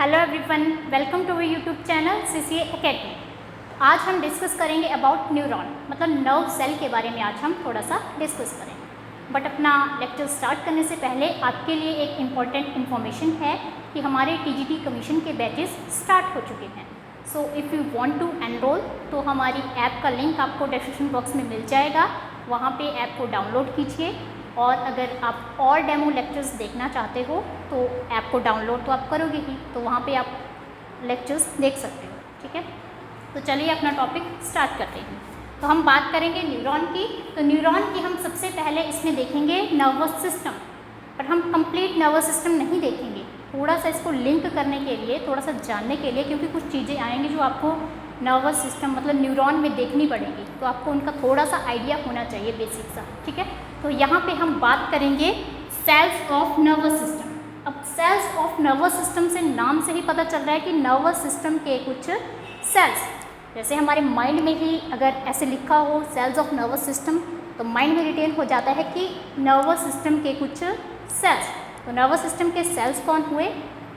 Hello everyone, welcome to our YouTube channel CCA academy. आज हम discuss करेंगे about neuron, मतलब नर्व सेल के बारे में आज हम थोड़ा सा डिस्कस करेंगे। बट अपना लेक्चर स्टार्ट करने से पहले आपके लिए एक इम्पॉर्टेंट इन्फॉर्मेशन है कि हमारे टीजीटी कमीशन के बैचेस स्टार्ट हो चुके हैं। So if you want to enrol तो हमारी ऐप का लिंक आपको डिस्क्रिप्शन बॉक्स में मिल जाएगा, वहाँ पे ऐप को डाउनलोड कीजिए। और अगर आप और डेमो लेक्चर्स देखना चाहते हो तो ऐप को डाउनलोड तो आप करोगे ही, तो वहाँ पे आप लेक्चर्स देख सकते हो। ठीक है, तो चलिए अपना टॉपिक स्टार्ट करते हैं। तो हम बात करेंगे न्यूरॉन की। तो न्यूरॉन की हम सबसे पहले इसमें देखेंगे नर्वस सिस्टम, पर हम कंप्लीट नर्वस सिस्टम नहीं देखेंगे, थोड़ा सा इसको लिंक करने के लिए, थोड़ा सा जानने के लिए, क्योंकि कुछ चीज़ें आएंगी जो आपको नर्वस सिस्टम मतलब न्यूरॉन में देखनी पड़ेगी, तो आपको उनका थोड़ा सा आइडिया होना चाहिए, बेसिक सा। ठीक है, तो यहाँ पे हम बात करेंगे सेल्स ऑफ नर्वस सिस्टम। अब सेल्स ऑफ नर्वस सिस्टम से नाम से ही पता चल रहा है कि नर्वस सिस्टम के कुछ सेल्स, जैसे हमारे माइंड में ही अगर ऐसे लिखा हो सेल्स ऑफ नर्वस सिस्टम, तो माइंड में रिटेन हो जाता है कि नर्वस सिस्टम के कुछ सेल्स। तो नर्वस सिस्टम के सेल्स कौन हुए?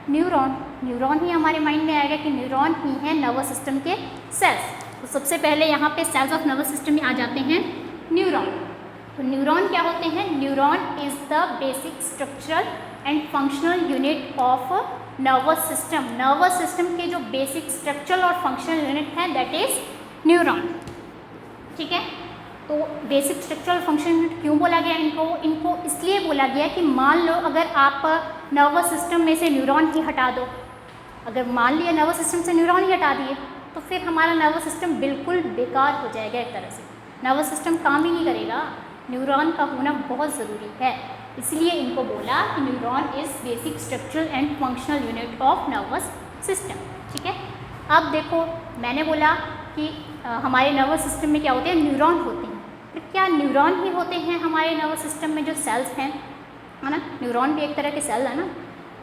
न्यूरॉन। न्यूरॉन ही हमारे माइंड में आएगा कि न्यूरॉन ही है नर्वस सिस्टम के सेल्स। तो सबसे पहले यहाँ पे सेल्स ऑफ नर्वस सिस्टम में आ जाते हैं न्यूरॉन। तो न्यूरॉन क्या होते हैं? Neuron is the basic structural and functional unit of nervous system. Nervous system के जो बेसिक स्ट्रक्चरल और फंक्शनल यूनिट है दैट इज न्यूरॉन। ठीक है, तो बेसिक स्ट्रक्चरल फंक्शन यूनिट क्यों बोला गया इनको इसलिए बोला गया कि मान लो अगर आप नर्वस सिस्टम में से न्यूरॉन ही हटा दो, अगर मान लिया नर्वस सिस्टम से न्यूरॉन ही हटा दिए, तो फिर हमारा नर्वस सिस्टम बिल्कुल बेकार हो जाएगा। एक तरह से नर्वस सिस्टम काम ही नहीं करेगा। न्यूरॉन का होना बहुत ज़रूरी है, इसलिए इनको बोला कि neuron is basic structural and functional unit of nervous system. ठीक है, अब देखो मैंने बोला कि हमारे नर्वस सिस्टम में क्या होते हैं? न्यूरॉन होते हैं। तो क्या न्यूरॉन ही होते हैं हमारे नर्वस सिस्टम में जो सेल्स हैं, है ना? न्यूरॉन भी एक तरह के सेल है ना,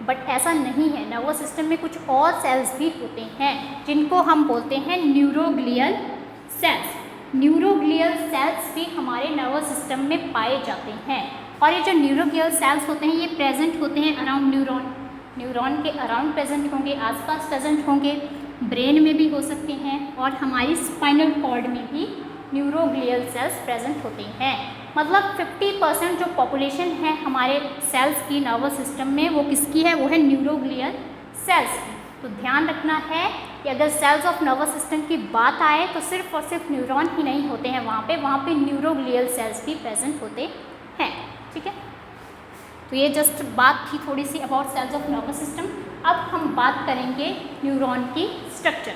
बट ऐसा नहीं है। नर्वस सिस्टम में कुछ और सेल्स भी होते हैं जिनको हम बोलते हैं न्यूरोग्लियल सेल्स। न्यूरोग्लियल सेल्स भी हमारे नर्वस सिस्टम में पाए जाते हैं। और ये जो न्यूरोग्लियल सेल्स होते हैं ये प्रेजेंट होते हैं अराउंड न्यूरॉन। न्यूरॉन के अराउंड प्रेजेंट होंगे, आसपास प्रेजेंट होंगे, ब्रेन में भी हो सकते हैं, और हमारी स्पाइनल कॉर्ड में भी न्यूरोग्लियल सेल्स प्रेजेंट होते हैं। मतलब 50% जो पॉपुलेशन है हमारे सेल्स की नर्वस सिस्टम में वो किसकी है? वो है न्यूरोग्लियल सेल्स की। तो ध्यान रखना है कि अगर सेल्स ऑफ नर्वस सिस्टम की बात आए तो सिर्फ और सिर्फ न्यूरॉन ही नहीं होते हैं वहाँ पे न्यूरोग्लियल सेल्स भी प्रेजेंट होते हैं। ठीक है, तो ये जस्ट बात थी थोड़ी सी about cells of nervous system. अब हम बात करेंगे न्यूरॉन की स्ट्रक्चर।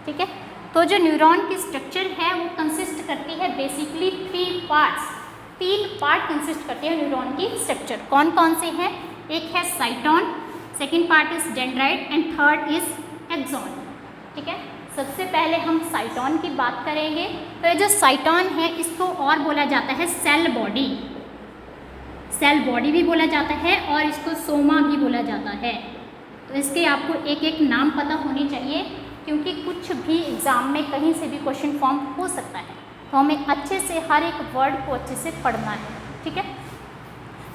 ठीक है, तो जो न्यूरॉन की स्ट्रक्चर है वो कंसिस्ट करती है बेसिकली 3 पार्ट्स। 3 पार्ट कंसिस्ट करते हैं न्यूरॉन की स्ट्रक्चर। कौन कौन से हैं? एक है cyton, second part is dendrite and third is axon. ठीक है, सबसे पहले हम साइटोन की बात करेंगे। तो ये जो साइटोन है इसको और बोला जाता है सेल बॉडी। सेल बॉडी भी बोला जाता है और इसको सोमा भी बोला जाता है। तो इसके आपको एक एक नाम पता होनी चाहिए, क्योंकि कुछ भी एग्ज़ाम में कहीं से भी क्वेश्चन फॉर्म हो सकता है, तो हमें अच्छे से हर एक वर्ड को अच्छे से पढ़ना है। ठीक है,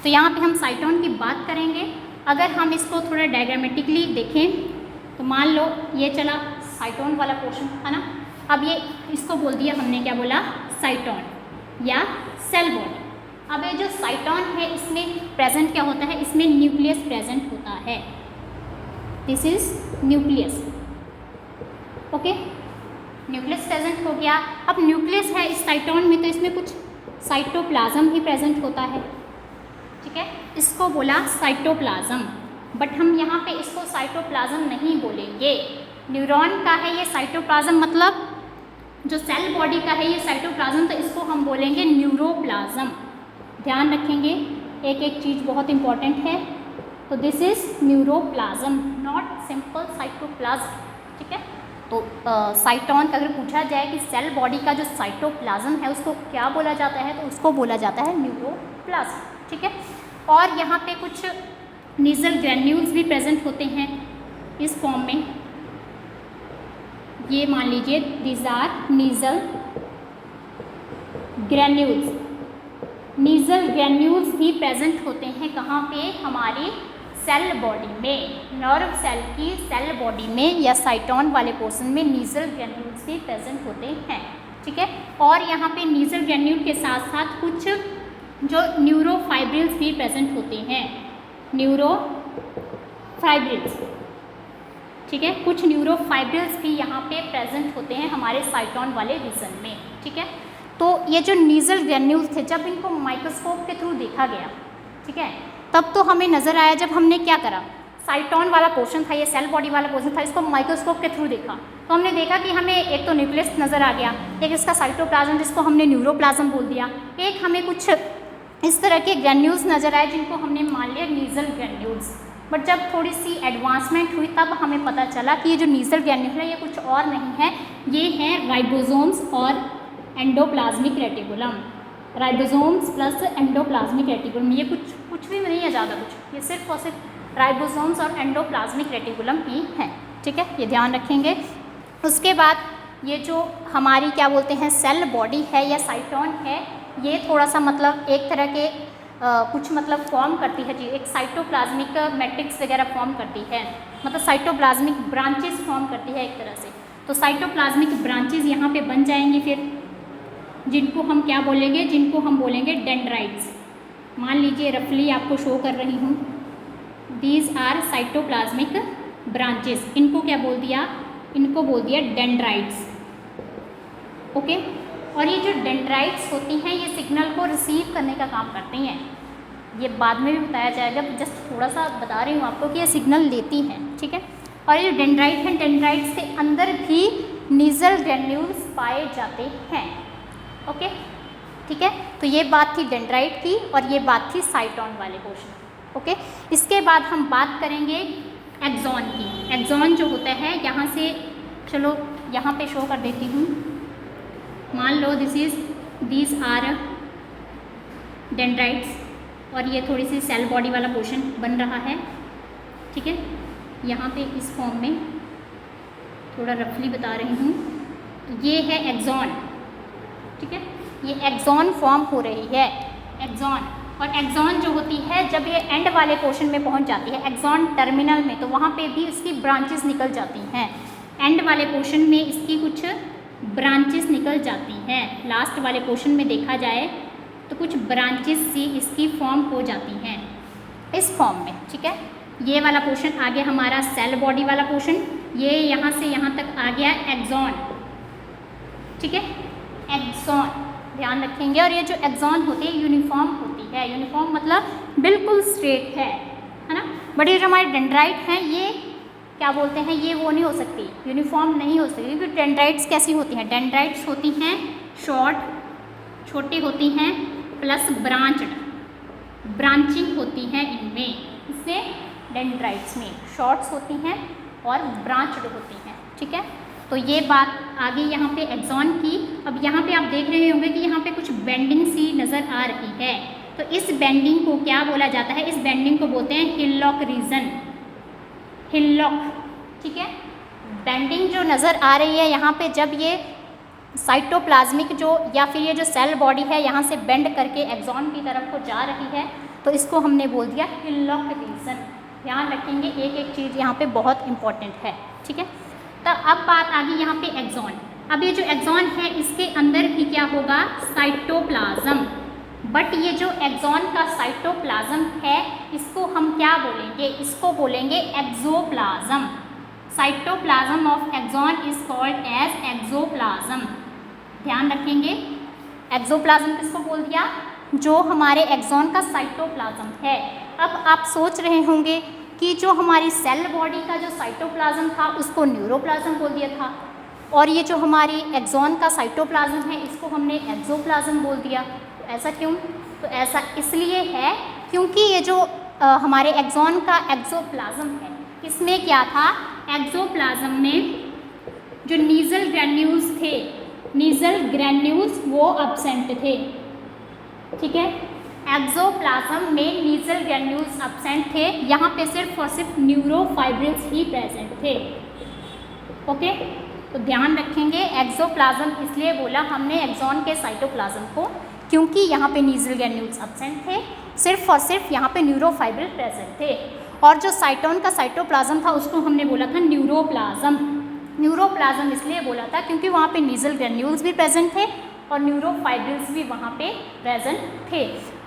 तो यहाँ पे हम साइटोन की बात करेंगे। अगर हम इसको थोड़ा डायग्रामेटिकली देखें तो मान लो ये चला साइटोन वाला पोर्शन है ना। अब ये इसको बोल दिया हमने, क्या बोला? साइटोन या सेल बॉडी। अब ये जो साइटोन है इसमें प्रेजेंट क्या होता है? इसमें न्यूक्लियस प्रेजेंट होता है। This is nucleus. Okay, nucleus present हो गया। अब न्यूक्लियस है इस साइटोन में, तो इसमें कुछ साइटोप्लाज्म भी प्रेजेंट होता है। ठीक है, इसको बोला साइटोप्लाज्म, बट हम यहाँ पे इसको साइटोप्लाज्म नहीं बोलेंगे। न्यूरॉन का है ये साइटोप्लाज्म, मतलब जो सेल बॉडी का है ये साइटोप्लाज्म, तो इसको हम बोलेंगे न्यूरोप्लाज्म। ध्यान रखेंगे, एक एक चीज़ बहुत इंपॉर्टेंट है। तो this is neuroplasm, not simple cytoplasm. ठीक है, तो साइटोन का अगर पूछा जाए कि सेल बॉडी का जो साइटोप्लाज्म है उसको क्या बोला जाता है, तो उसको बोला जाता है न्यूरोप्लाज्म। ठीक है, और यहाँ पे कुछ नीजल ग्रैन्यूल्स भी प्रेजेंट होते हैं इस फॉर्म में। ये मान लीजिए these are Nissl granules. Nissl granules भी प्रेजेंट होते हैं कहाँ पे? हमारी सेल बॉडी में, नर्व सेल की सेल बॉडी में या साइटोन वाले पोर्शन में नीजल ग्रेन्यूल्स भी प्रेजेंट होते हैं, ठीक है। और यहाँ पे नीजल ग्रेन्यूल के साथ साथ कुछ जो न्यूरोफाइब्रिल्स भी प्रेजेंट होते हैं, न्यूरोफाइब्रिल्स, ठीक है। कुछ न्यूरोफाइब्रिल्स भी यहाँ पे प्रेजेंट होते हैं हमारे साइटोन वाले रीजन में, ठीक है। तो ये जो नीजल ग्रेन्यूल्स थे, जब इनको माइक्रोस्कोप के थ्रू देखा गया, ठीक है, तब तो हमें नज़र आया, जब हमने क्या करा, साइटोन वाला पोर्शन था, ये सेल बॉडी वाला पोर्शन था, इसको माइक्रोस्कोप के थ्रू देखा तो हमने देखा कि हमें एक तो न्यूक्लियस नज़र आ गया, एक इसका साइटोप्लाज्म जिसको हमने न्यूरोप्लाज्म बोल दिया, एक हमें कुछ इस तरह के ग्रेन्यूल्स नज़र आए जिनको हमने मान लिया नीजल ग्रेन्यूल्स। बट जब थोड़ी सी एडवांसमेंट हुई तब हमें पता चला कि ये जो नीजल ग्रेन्यूल है ये कुछ और नहीं है, ये हैं राइबोसोम्स और endoplasmic reticulum. Ribosomes plus endoplasmic reticulum, ये कुछ भी नहीं है ज़्यादा कुछ, ये सिर्फ और सिर्फ राइबोसोम्स और एंडोप्लाज्मिक रेटिकुलम ही हैं, ठीक है, ये ध्यान रखेंगे। उसके बाद ये जो हमारी क्या बोलते हैं सेल बॉडी है या साइटोन है, ये थोड़ा सा मतलब एक तरह के कुछ मतलब फॉर्म करती है जी, एक साइटोप्लाज्मिक मैट्रिक्स वगैरह फॉर्म करती है, मतलब साइटोप्लाज्मिक ब्रांचेस फॉर्म करती है एक तरह से। तो साइटोप्लाज्मिक ब्रांचेस यहाँ पे बन जाएंगी फिर, जिनको हम क्या बोलेंगे, जिनको हम बोलेंगे डेंड्राइट्स। मान लीजिए रफली आपको शो कर रही हूँ, दीज आर साइटोप्लाज्मिक ब्रांचेस, इनको क्या बोल दिया, इनको बोल दिया डेंड्राइट्स, ओके। और ये जो डेंड्राइट्स होती हैं ये सिग्नल को रिसीव करने का काम करती हैं, ये बाद में भी बताया जाएगा, जस्ट थोड़ा सा बता रही हूँ आपको कि ये सिग्नल लेती हैं, ठीक है। और ये जो डेंड्राइट हैं, डेंड्राइट्स के अंदर भी नीजल ग्रेन्यूल्स पाए जाते हैं, ओके, ठीक है। तो ये बात थी डेंड्राइट की और ये बात थी साइटोन वाले पोर्शन, ओके। इसके बाद हम बात करेंगे एक्सॉन की। एक्सॉन जो होता है, यहाँ से चलो यहाँ पे शो कर देती हूँ, मान लो दीज आर डेंड्राइट्स और ये थोड़ी सी सेल बॉडी वाला पोर्शन बन रहा है, ठीक है। यहाँ पे इस फॉर्म में थोड़ा रफली बता रही हूँ, ये है एक्सॉन, ठीक है, ये एक्सॉन फॉर्म हो रही है, एक्सॉन। और एक्सॉन जो होती है जब ये एंड वाले पोर्शन में पहुँच जाती है, एक्सॉन टर्मिनल में, तो वहाँ पे भी इसकी ब्रांचेस निकल जाती हैं, एंड वाले पोर्शन में इसकी कुछ ब्रांचेस निकल जाती हैं, लास्ट वाले पोर्शन में देखा जाए तो कुछ ब्रांचेस सी इसकी फॉर्म हो जाती हैं इस फॉर्म में, ठीक है। ये वाला पोर्शन आ गया हमारा सेल बॉडी वाला पोर्शन, ये यहाँ से यहाँ तक आ गया एक्सॉन, ठीक है, एक्सॉन, ध्यान रखेंगे। और ये जो एक्सॉन होती है यूनिफॉर्म होती है, यूनिफॉर्म मतलब बिल्कुल स्ट्रेट है ना। बट ये जो हमारे डेंड्राइट हैं ये क्या बोलते हैं, ये वो नहीं हो सकती, यूनिफॉर्म नहीं हो सकती, क्योंकि डेंड्राइट्स कैसी होती हैं, डेंड्राइट्स होती हैं शॉर्ट, छोटी होती हैं, प्लस ब्रांच्ड, ब्रांचिंग होती हैं इनमें, इसमें डेंड्राइट्स में शॉर्ट्स होती हैं और ब्रांच्ड होती हैं, ठीक है। तो ये बात आ गई यहाँ पे एक्सॉन की। अब यहाँ पे आप देख रहे होंगे कि यहाँ पे कुछ बेंडिंग सी नज़र आ रही है, तो इस बेंडिंग को क्या बोला जाता है, इस बेंडिंग को बोलते हैं हिलॉक रीजन, हिलॉक, ठीक है। बेंडिंग जो नज़र आ रही है यहाँ पे, जब ये साइटोप्लाज्मिक जो या फिर ये जो सेल बॉडी है यहाँ से बेंड करके एक्सॉन की तरफ को जा रही है, तो इसको हमने बोल दिया हिलॉक रीजन। ध्यान रखेंगे, एक एक चीज़ यहाँ पे बहुत इंपॉर्टेंट है, ठीक है। तो अब बात आ गई यहाँ पे एक्सॉन। अब ये जो एक्सॉन है इसके अंदर भी क्या होगा, साइटोप्लाज्म। बट ये जो एक्सॉन का साइटोप्लाज्म है इसको हम क्या बोलेंगे, इसको बोलेंगे axoplasm. Cytoplasm of axon is called as axoplasm. ध्यान रखेंगे, एक्सोप्लाज्म किसको बोल दिया, जो हमारे एक्सॉन का साइटोप्लाज्म है। अब आप सोच रहे होंगे कि जो हमारी सेल बॉडी का जो साइटोप्लाज्म था उसको न्यूरोप्लाज्म बोल दिया था, और ये जो हमारी एक्सॉन का साइटोप्लाज्म है इसको हमने एक्सोप्लाज्म बोल दिया। तो ऐसा क्यों, तो ऐसा इसलिए है क्योंकि ये जो हमारे एक्सॉन का एक्सोप्लाज्म है इसमें क्या था, एक्सोप्लाज्म में जो नीजल ग्रैन्यूल्स थे, नीजल ग्रैन्यूल्स वो एब्सेंट थे, ठीक है। एक्सोप्लाज्म में नीजल ग्रैन्यूल्स एब्सेंट थे, यहाँ पे सिर्फ और सिर्फ न्यूरोफाइब्रिल्स ही प्रेजेंट थे, ओके। तो ध्यान रखेंगे, एक्सोप्लाज्म इसलिए बोला हमने एक्सॉन के साइटोप्लाज्म को क्योंकि यहाँ पे नीजल ग्रैन्यूल्स एब्सेंट थे, सिर्फ और सिर्फ यहाँ पे न्यूरोफाइब्रिल प्रेजेंट थे। और जो साइटोन का साइटोप्लाज्म था उसको हमने बोला था न्यूरोप्लाज्म। न्यूरोप्लाज्म इसलिए बोला था क्योंकि वहाँ पे नीजल ग्रेन्यूल्स भी प्रेजेंट थे और न्यूरोफाइब्रिल्स भी वहाँ पे प्रेजेंट थे।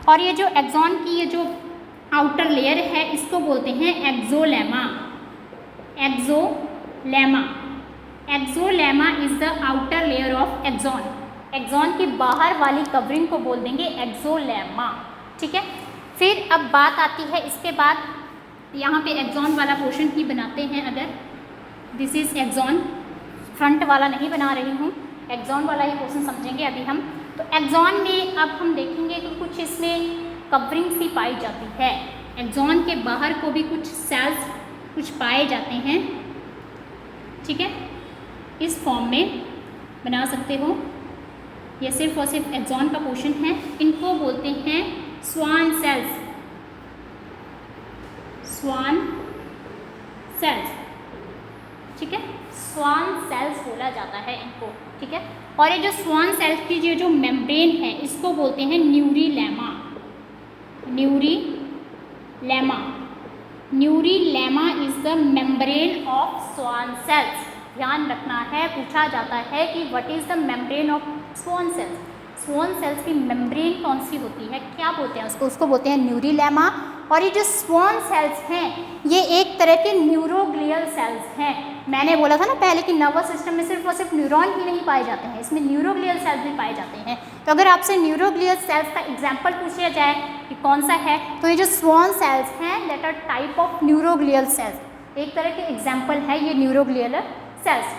और ये जो एक्सॉन की ये जो आउटर लेयर है इसको बोलते हैं axolemma. Axolemma, axolemma is the outer layer of axon. Axon की बाहर वाली कवरिंग को बोल देंगे एक्सोलेमा, ठीक है। फिर अब बात आती है इसके बाद, यहाँ पे एक्सॉन वाला पोर्शन ही बनाते हैं। अगर दिस इज एक्सॉन, फ्रंट वाला नहीं बना रही हूँ, एक्सॉन वाला ही पोर्शन समझेंगे अभी हम। तो एक्सॉन में अब हम देखेंगे कि कुछ इसमें कवरिंग सी पाई जाती है। एक्सॉन के बाहर को भी कुछ सेल्स कुछ पाए जाते हैं, ठीक है, इस फॉर्म में बना सकते हो। ये सिर्फ और सिर्फ एक्सॉन का पोर्शन है। इनको बोलते हैं स्वान सेल्स, स्वान सेल्स, ठीक है, स्वान सेल्स बोला जाता है इनको, ठीक है। और ये जो स्वान सेल्स की जो मेम्ब्रेन है इसको बोलते हैं neurilemma. Neurilemma, neurilemma is the membrane of Schwann cells. ध्यान रखना है, पूछा जाता है कि what is the membrane of Schwann cells. Schwann cells की मेम्ब्रेन कौन सी होती है, क्या बोलते हैं उसको? उसको बोलते हैं न्यूरीलेमा। और ये जो स्वान सेल्स हैं ये एक तरह के न्यूरोग्लियल सेल्स हैं। मैंने बोला था ना पहले कि नर्वस सिस्टम में सिर्फ और सिर्फ न्यूरॉन ही नहीं पाए जाते हैं, इसमें न्यूरोग्लियल सेल्स भी पाए जाते हैं। तो अगर आपसे न्यूरोग्लियल सेल्स का एग्जाम्पल पूछा जाए कि कौन सा है, तो ये जो स्वान सेल्स हैं that are type of neuroglial cells, एक तरह के एग्जाम्पल है ये न्यूरोग्लियल सेल्स,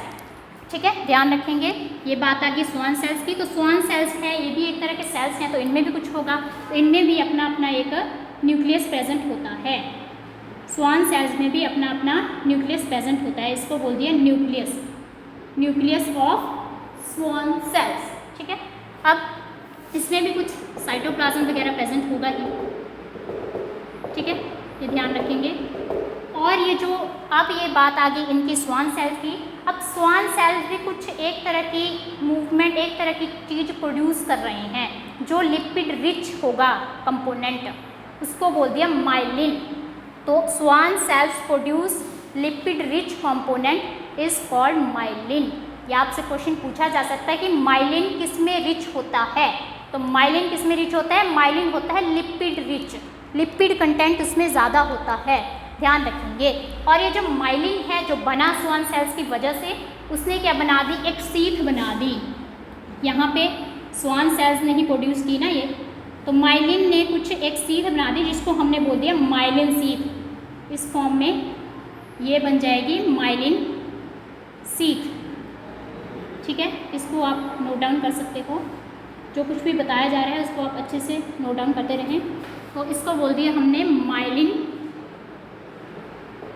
ठीक है। ध्यान रखेंगे, ये बात आ गई स्वान सेल्स की। तो स्वान सेल्स है, ये भी एक तरह के सेल्स हैं, तो इनमें भी कुछ होगा, तो इनमें भी अपना अपना एक न्यूक्लियस प्रेजेंट होता है। स्वान सेल्स में भी अपना अपना न्यूक्लियस प्रेजेंट होता है, इसको बोल दिया nucleus, nucleus of Schwann cells, ठीक है। अब इसमें भी कुछ साइटोप्लाज्म वगैरह प्रेजेंट होगा ही, ठीक है, ये ध्यान रखेंगे। और ये जो अब ये बात आ गई इनकी स्वान सेल्स की, अब स्वान सेल्स भी कुछ एक तरह की मूवमेंट, एक तरह की चीज़ प्रोड्यूस कर रहे हैं जो लिपिड रिच होगा कंपोनेंट, उसको बोल दिया माइलिन। तो Schwann cells produce lipid rich component is called myelin. या आपसे क्वेश्चन पूछा जा सकता है कि माइलिन किस में रिच होता है, तो माइलिन किस में रिच होता है? माइलिन होता है लिपिड रिच, लिपिड कंटेंट उसमें ज़्यादा होता है, ध्यान रखेंगे। और ये जो माइलिन है जो बना स्वान सेल्स की वजह से, उसने क्या बना दी? एक सीथ बना दी। यहाँ पे स्वान सेल्स ने ही प्रोड्यूस की ना ये, तो माइलिन ने कुछ एक सीथ बना दी जिसको हमने बोल दिया माइलिन सीथ। इस फॉर्म में ये बन जाएगी माइलिन सीथ, ठीक है। इसको आप नोट डाउन कर सकते हो, जो कुछ भी बताया जा रहा है उसको आप अच्छे से नोट डाउन करते रहें। तो इसको बोल दिया हमने माइलिन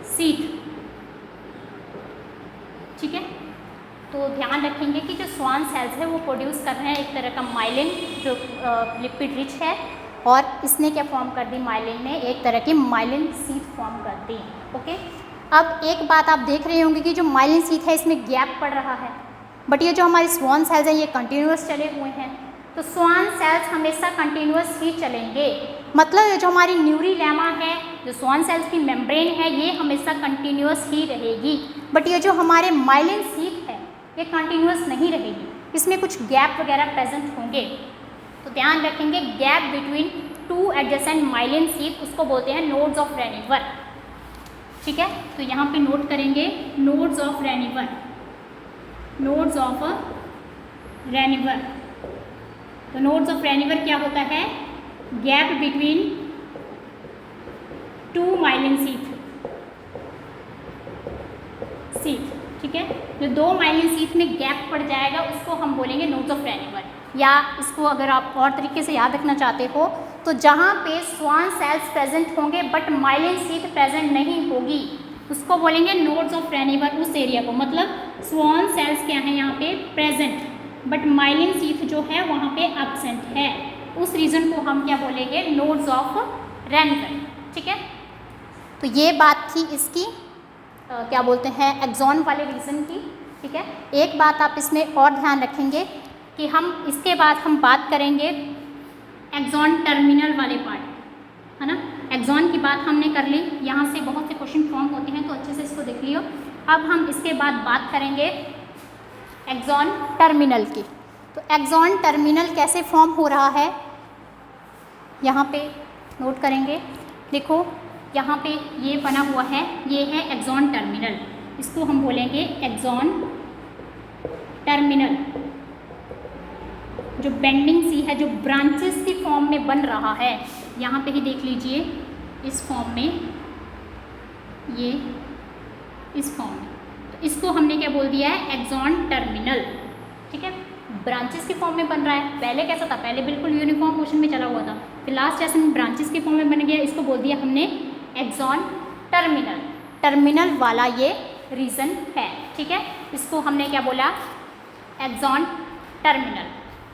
सीथ, ठीक है। तो ध्यान रखेंगे कि जो स्वान सेल्स है वो प्रोड्यूस कर रहे हैं एक तरह का माइलिन जो लिपिड रिच है, और इसने क्या फॉर्म कर दी? माइलिन ने एक तरह की माइलिन सीथ फॉर्म कर दी, ओके। अब एक बात आप देख रहे होंगे कि जो माइलिन सीथ है इसमें गैप पड़ रहा है, बट ये जो हमारी स्वान सेल्स हैं ये कंटिन्यूस चले हुए हैं। तो स्वान सेल्स हमेशा कंटिन्यूस ही चलेंगे, मतलब ये जो हमारी न्यूरीलेमा है, जो स्वान सेल्स की मेम्ब्रेन है, ये हमेशा कंटिन्यूस ही रहेगी। बट ये जो हमारे माइलिन सीथ है ये कंटिन्यूस नहीं रहेगी, इसमें कुछ गैप वगैरह प्रेजेंट होंगे। तो ध्यान रखेंगे, gap between two adjacent myelin sheath उसको बोलते हैं नोड्स ऑफ रेनिवर, ठीक है। तो यहाँ पे नोट करेंगे नोड्स ऑफ रेनिवर, नोड्स ऑफ रेनिवर। तो नोड्स ऑफ रेनिवर क्या होता है? Gap between two myelin sheath, ठीक है। जो दो माइलिन सीथ में गैप पड़ जाएगा उसको हम बोलेंगे नोड्स ऑफ रेनिवर। या इसको अगर आप और तरीके से याद रखना चाहते हो तो जहाँ पे स्वान सेल्स प्रेजेंट होंगे बट माइलिन सीथ प्रेजेंट नहीं होगी उसको बोलेंगे नोड्स ऑफ रेनिवर, उस एरिया को। मतलब स्वान सेल्स क्या है यहाँ पे? प्रेजेंट, बट माइलिन सीथ जो है वहाँ पे एब्सेंट है, उस रीजन को हम क्या बोलेंगे? नोड्स ऑफ रेनिवर, ठीक है। तो ये बात थी इसकी क्या बोलते हैं एक्सॉन वाले रीजन की, ठीक है। एक बात आप इसमें और ध्यान रखेंगे कि हम इसके बाद हम बात करेंगे एक्सॉन टर्मिनल वाले पार्ट, है ना। एक्सॉन की बात हमने कर ली, यहाँ से बहुत से क्वेश्चन फॉर्म होते हैं तो अच्छे से इसको देख लियो। अब हम इसके बाद बात करेंगे एक्सॉन टर्मिनल की। तो एक्सॉन टर्मिनल कैसे फॉर्म हो रहा है यहाँ पे नोट करेंगे। देखो यहाँ पे ये बना हुआ है, ये है एक्सॉन टर्मिनल, इसको हम बोलेंगे एक्सॉन टर्मिनल। जो बेंडिंग सी है, जो ब्रांचेस की फॉर्म में बन रहा है, यहाँ पे ही देख लीजिए इस फॉर्म में, ये इस फॉर्म में, तो इसको हमने क्या बोल दिया है, एक्सॉन टर्मिनल। ठीक है, ब्रांचेस की फॉर्म में बन रहा है। पहले कैसा था, पहले बिल्कुल यूनिफॉर्म मोशन में चला हुआ था, फिर लास्ट जैसे ब्रांचेस की फॉर्म में बन गया, इसको बोल दिया हमने एक्सॉन टर्मिनल। टर्मिनल वाला ये रीजन है। ठीक है, इसको हमने क्या बोला, एक्सॉन टर्मिनल।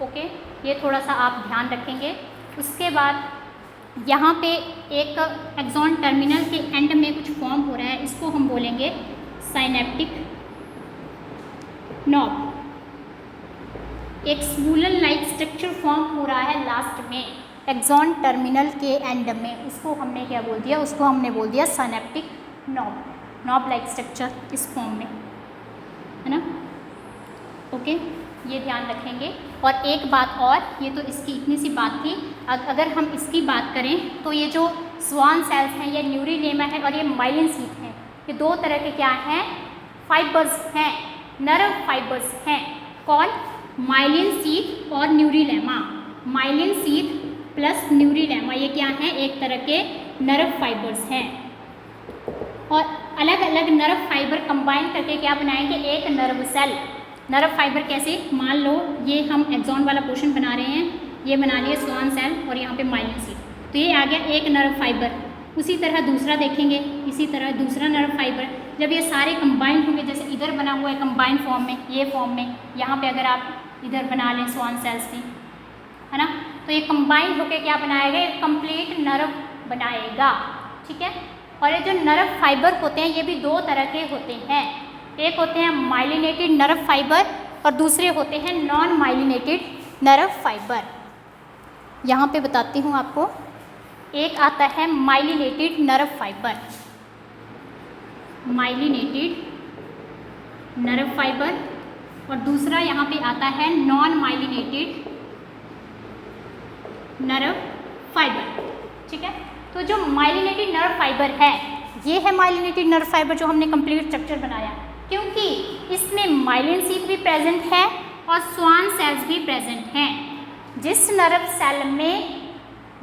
ओके, ये थोड़ा सा आप ध्यान रखेंगे। उसके बाद यहाँ पे एक एक्सॉन टर्मिनल के एंड में कुछ फॉर्म हो रहा है, इसको हम बोलेंगे साइनेप्टिक नॉब। एक स्पूलन लाइक स्ट्रक्चर फॉर्म हो रहा है लास्ट में एक्सॉन टर्मिनल के एंड में, उसको हमने क्या बोल दिया, उसको हमने बोल दिया synaptic knob. Knob like structure इस फॉर्म में, है ना। ओके, ये ध्यान रखेंगे। और एक बात और, ये तो इसकी इतनी सी बात थी, अगर हम इसकी बात करें तो ये जो स्वान सेल्स हैं, ये न्यूरीलेमा है और ये माइलिन शीथ हैं, ये दो तरह के क्या हैं, फाइबर्स हैं, नर्व फाइबर्स हैं। कौन, माइलिन शीथ और neurilemma. Myelin sheath plus neurilemma, ये क्या है, एक तरह के नर्व फाइबर्स हैं। और अलग अलग नर्व फाइबर कंबाइन करके क्या बनाएंगे, एक नर्व सेल। नर्व फाइबर कैसे, मान लो ये हम एक्सॉन वाला पोर्शन बना रहे हैं, ये बना लिए स्वान सेल और यहाँ पे माइलिन शीथ, तो ये आ गया एक नर्व फाइबर। उसी तरह दूसरा देखेंगे, इसी तरह दूसरा नर्व फाइबर। जब ये सारे कंबाइन होंगे, जैसे इधर बना हुआ है कंबाइन फॉर्म में, ये फॉर्म में, यहाँ पे अगर आप इधर बना लें स्वान सेल्स की, है ना, तो ये कंबाइन होकर क्या बनाएगा, एक कंप्लीट नर्व बनाएगा। ठीक है, और ये जो नर्व फाइबर होते हैं, ये भी दो तरह के होते हैं। एक होते हैं माइलिनेटेड नर्व फाइबर और दूसरे होते हैं नॉन माइलिनेटेड नर्व फाइबर। यहाँ पे बताती हूँ आपको, एक आता है myelinated nerve fibre, myelinated nerve fibre, और दूसरा यहाँ पे आता है नॉन माइलिनेटेड नर्व फाइबर। ठीक है, तो जो माइलिनेटेड नर्व फाइबर है, ये है माइलिनेटेड नर्व फाइबर जो हमने कंप्लीट स्ट्रक्चर बनाया, क्योंकि इसमें माइलिन शीथ भी प्रेजेंट है और स्वान सेल्स भी प्रेजेंट हैं। जिस नर्व सेल में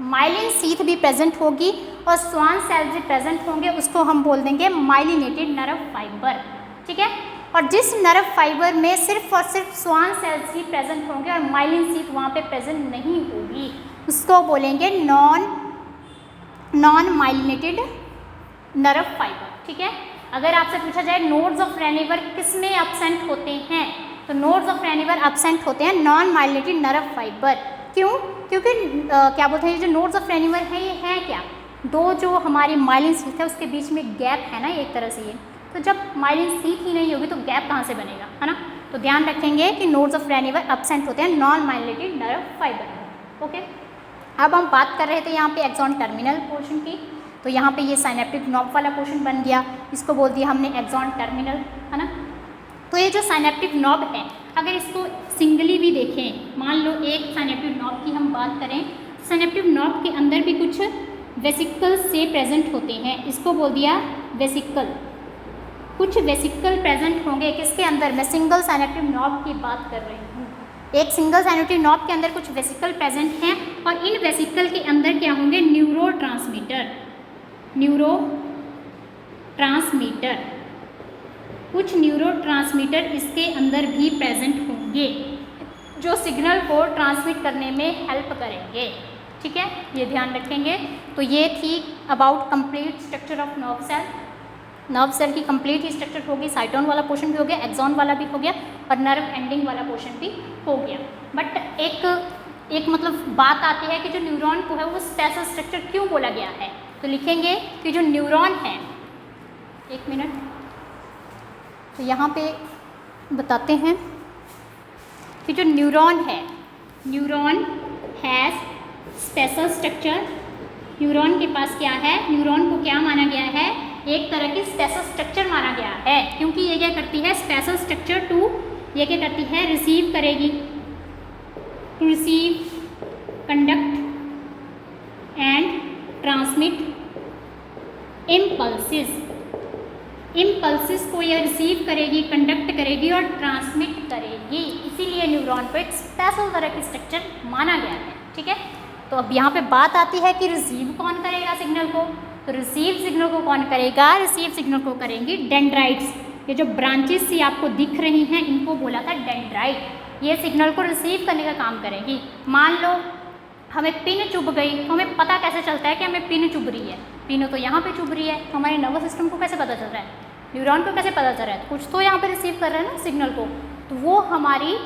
माइलिन शीथ भी प्रेजेंट होगी और स्वान सेल्स भी प्रेजेंट होंगे, उसको हम बोल देंगे माइलिनेटेड नर्व फाइबर। ठीक है, और जिस नर्व फाइबर में सिर्फ और सिर्फ स्वान सेल्स ही प्रेजेंट होंगे और माइलिन शीथ वहाँ पे प्रेजेंट नहीं होगी, उसको बोलेंगे नॉन माइलिनेटेड नर्व फाइबर। ठीक है, अगर आपसे पूछा जाए नोड्स ऑफ रेनिवर किस में एब्सेंट होते हैं, तो नोड्स ऑफ रेनिवर एब्सेंट होते हैं नॉन माइलिनेटेड नर्व फाइबर। क्यों, क्योंकि क्या बोलते हैं, जो नोड्स ऑफ रेनिवर है, ये है क्या, दो जो हमारी माइलिन शीथ है उसके बीच में गैप है ना, एक तरह से ये, तो जब माइलिन शीथ ही नहीं होगी तो गैप कहाँ से बनेगा, है ना। तो ध्यान रखेंगे कि नोड्स ऑफ रेनिवर एब्सेंट होते हैं non myelinated nerve fibre. Okay, अब हम बात कर रहे थे यहाँ पे एक्सॉन टर्मिनल पोर्शन की, तो यहाँ पे ये साइनेप्टिक नॉब वाला पोर्शन बन गया, इसको बोल दिया हमने एक्सॉन टर्मिनल, है ना। तो ये जो साइनेप्टिक नॉब है, अगर इसको सिंगली भी देखें, मान लो एक साइनेप्टिक नॉब की हम बात करें, साइनेप्टिक नॉब के अंदर भी कुछ वेसिकल से प्रेजेंट होते हैं, इसको बोल दिया वेसिकल। कुछ वेसिकल प्रेजेंट होंगे किसके अंदर, मैं सिंगल साइनेप्टिक नॉब की बात कर रही हूँ। एक सिंगल साइनेप्टिक नॉब के अंदर कुछ वेसिकल प्रेजेंट हैं और इन वेसिकल के अंदर क्या होंगे, न्यूरो ट्रांसमीटर, कुछ न्यूरो ट्रांसमीटर इसके अंदर भी प्रेजेंट होंगे जो सिग्नल को ट्रांसमिट करने में हेल्प करेंगे। ठीक है, ये ध्यान रखेंगे। तो ये थी about complete structure of nerve cell. Nerve cell की कंप्लीट ही स्ट्रक्चर होगी, साइटोन वाला पोर्शन भी हो गया, एक्सॉन वाला भी हो गया और नर्व एंडिंग वाला पोर्शन भी हो गया। बट एक मतलब बात आती है कि जो न्यूरॉन को है वो स्पेशल स्ट्रक्चर क्यों बोला गया है, तो लिखेंगे कि जो न्यूरॉन है, एक मिनट, तो यहाँ पे बताते हैं कि जो न्यूरॉन है, neuron has special structure neuron के पास क्या है, न्यूरॉन को क्या माना गया है, एक तरह की स्पेशल स्ट्रक्चर माना गया है, क्योंकि ये क्या करती है, स्पेशल स्ट्रक्चर टू, ये क्या करती है, रिसीव करेगी, to receive, conduct and transmit impulses. Impulses को यह रिसीव करेगी, कंडक्ट करेगी और ट्रांसमिट करेगी, इसीलिए न्यूरॉन को एक स्पेशल तरह की स्ट्रक्चर माना गया है। ठीक है, तो अब यहाँ पे बात आती है कि रिसीव कौन करेगा सिग्नल को, तो रिसीव सिग्नल को कौन करेगा, रिसीव सिग्नल को करेंगी डेंड्राइट्स। ये जो ब्रांचेस सी आपको दिख रही हैं इनको बोला था डेंड्राइट, ये सिग्नल को रिसीव करने का काम करेगी। मान लो हमें पिन चुभ गई, तो हमें पता कैसे चलता है कि हमें पिन चुभ रही है, पिन तो यहाँ पे चुभ रही है, तो हमारे नर्वस सिस्टम को कैसे पता चल रहा है, न्यूरॉन को कैसे पता चल रहा है, तो कुछ तो यहाँ पे रिसीव कर रहा है ना सिग्नल को, तो वो हमारी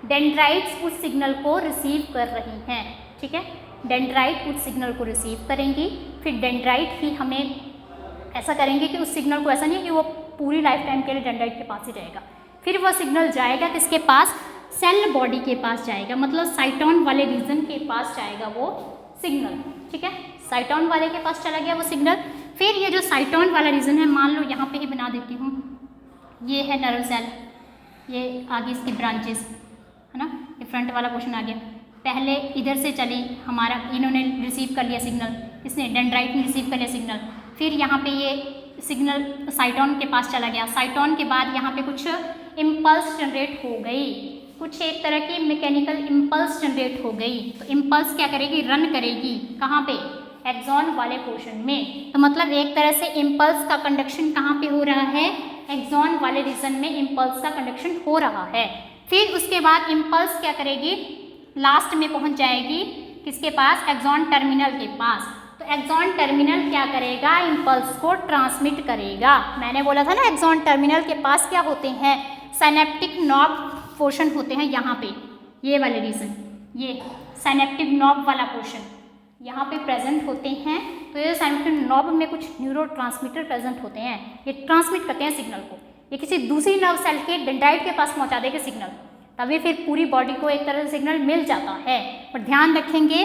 डेंड्राइट्स उस सिग्नल को रिसीव कर रही हैं। ठीक है, डेंड्राइट उस सिग्नल को रिसीव करेंगी, फिर डेंड्राइट ही हमें ऐसा करेंगे कि उस सिग्नल को, ऐसा नहीं कि वो पूरी लाइफ टाइम के लिए डेंड्राइट के पास ही रहेगा, फिर वो सिग्नल जाएगा किसके पास, सेल बॉडी के पास जाएगा, मतलब साइटोन वाले रीजन के पास जाएगा वो सिग्नल। ठीक है, साइटोन वाले के पास चला गया वो सिग्नल, फिर ये जो साइटोन वाला रीजन है, मान लो यहाँ पे ही बना देती हूँ, ये है नर्व सेल, ये आगे इसकी ब्रांचेस है ना, ये फ्रंट वाला पोर्शन आ गया, पहले इधर से चली, हमारा इन्होंने रिसीव कर लिया सिग्नल, इसने डेंड्राइट ने रिसीव कर लिया सिग्नल, फिर यहाँ पे ये सिग्नल साइटोन के पास चला गया, साइटोन के बाद यहाँ पे कुछ इम्पल्स जनरेट हो गई, कुछ एक तरह की मैकेनिकल इम्पल्स जनरेट हो गई, तो इम्पल्स क्या करेगी, रन करेगी, कहाँ पे, एक्सॉन वाले पोर्शन में, तो मतलब एक तरह से इम्पल्स का कंडक्शन कहाँ पे हो रहा है, एक्सॉन वाले रीजन में इम्पल्स का कंडक्शन हो रहा है। फिर उसके बाद इम्पल्स क्या करेगी, लास्ट में पहुँच जाएगी किसके पास, एक्सॉन टर्मिनल के पास, तो एक्सॉन टर्मिनल क्या करेगा, इम्पल्स को ट्रांसमिट करेगा। मैंने बोला था ना एक्सॉन टर्मिनल के पास क्या होते हैं, साइनेप्टिक नॉब पोर्शन होते हैं, यहाँ पे ये वाले रीजन, ये साइनेप्टिक नॉब वाला पोर्शन यहाँ पे प्रेजेंट होते हैं, तो ये साइनेप्टिक नॉब में कुछ न्यूरोट्रांसमीटर प्रेजेंट होते हैं, ये ट्रांसमिट करते हैं सिग्नल को, ये किसी दूसरी नर्व सेल के डेंड्राइट के पास पहुँचा देगा सिग्नल, तभी फिर पूरी बॉडी को एक तरह से सिग्नल मिल जाता है। और ध्यान रखेंगे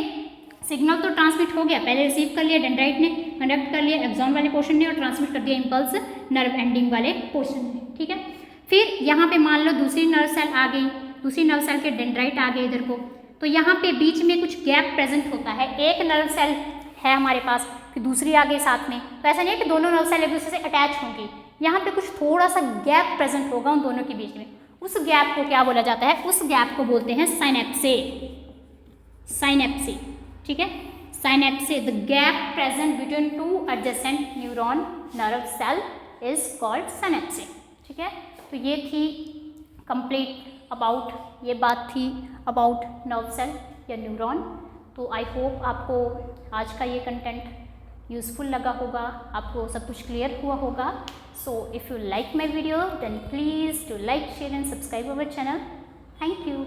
सिग्नल तो ट्रांसमिट हो गया, पहले रिसीव कर लिया डेंड्राइट ने, कंडक्ट कर लिया एक्सॉन वाले पोर्शन ने, और ट्रांसमिट कर दिया इम्पल्स नर्व एंडिंग वाले पोर्शन में। ठीक है, फिर यहाँ पे मान लो दूसरी नर्व सेल आ गई, दूसरी नर्व सेल के डेंड्राइट आ गए इधर को, तो यहाँ पे बीच में कुछ गैप प्रेजेंट होता है, एक नर्व सेल है हमारे पास, फिर दूसरी आ गई साथ में, तो ऐसा नहीं है कि दोनों नर्व सेल एक दूसरे से अटैच होंगी, यहाँ पे कुछ थोड़ा सा गैप प्रेजेंट होगा उन दोनों के बीच में, उस गैप को क्या बोला जाता है, उस गैप को बोलते हैं साइनेप्से, साइनेप्से। ठीक है, synapse, the gap present between two adjacent neuron nerve cell is called synapse. ठीक है, तो ये थी कंप्लीट अबाउट, ये बात थी अबाउट नर्व सेल या न्यूरॉन। तो आई होप आपको आज का ये कंटेंट यूज़फुल लगा होगा, आपको सब कुछ क्लियर हुआ होगा। So if you like my video then please do like, share and subscribe our channel. Thank you.